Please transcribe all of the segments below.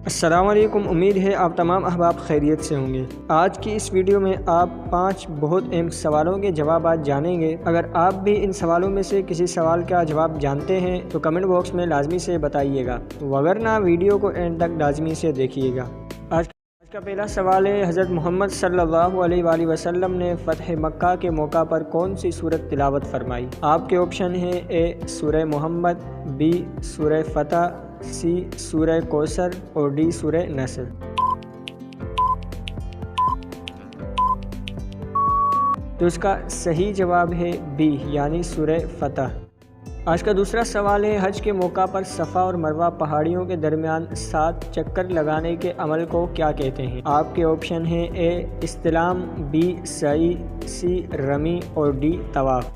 السلام علیکم، امید ہے آپ تمام احباب خیریت سے ہوں گے۔ آج کی اس ویڈیو میں آپ 5 بہت اہم سوالوں کے جوابات جانیں گے۔ اگر آپ بھی ان سوالوں میں سے کسی سوال کا جواب جانتے ہیں تو کمنٹ باکس میں لازمی سے بتائیے گا، وگرنہ ویڈیو کو اینڈ تک لازمی سے دیکھیے گا۔ آج کا پہلا سوال ہے، حضرت محمد صلی اللہ علیہ وآلہ وسلم نے فتح مکہ کے موقع پر کون سی سورت تلاوت فرمائی؟ آپ کے آپشن ہیں: اے سورہ محمد، بی سورہ فتح، سی سورہ کوثر اور ڈی سورہ نصر۔ تو اس کا صحیح جواب ہے بی یعنی سورہ فتح۔ آج کا دوسرا سوال ہے، حج کے موقع پر صفا اور مروہ پہاڑیوں کے درمیان 7 چکر لگانے کے عمل کو کیا کہتے ہیں؟ آپ کے آپشن ہیں: اے استلام، بی سعی، سی رمی اور ڈی طواف۔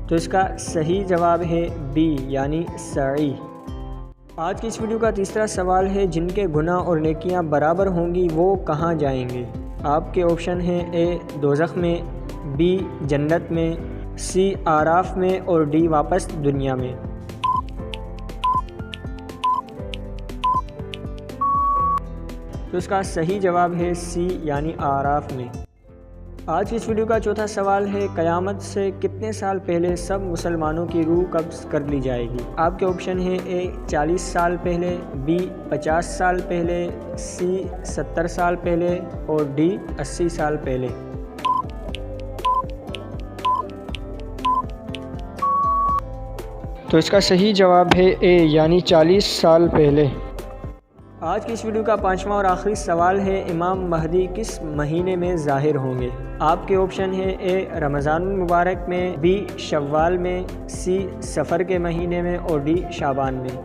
تو اس کا صحیح جواب ہے بی یعنی سعی۔ آج کی اس ویڈیو کا تیسرا سوال ہے، جن کے گناہ اور نیکیاں برابر ہوں گی وہ کہاں جائیں گے؟ آپ کے آپشن ہیں: اے دوزخ میں، بی جنت میں، سی اعراف میں اور ڈی واپس دنیا میں۔ تو اس کا صحیح جواب ہے سی یعنی اعراف میں۔ آج کی اس ویڈیو کا چوتھا سوال ہے، قیامت سے کتنے سال پہلے سب مسلمانوں کی روح قبض کر لی جائے گی؟ آپ کے آپشن ہیں: اے 40 سال پہلے، بی 50 سال پہلے، سی 70 سال پہلے اور ڈی 80 سال پہلے۔ تو اس کا صحیح جواب ہے اے یعنی 40 سال پہلے۔ آج کی اس ویڈیو کا پانچواں اور آخری سوال ہے، امام مہدی کس مہینے میں ظاہر ہوں گے؟ آپ کے آپشن ہیں: اے رمضان المبارک میں، بی شوال میں، سی صفر کے مہینے میں اور ڈی شعبان میں۔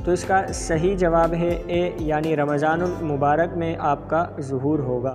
تو اس کا صحیح جواب ہے اے یعنی رمضان المبارک میں آپ کا ظہور ہوگا۔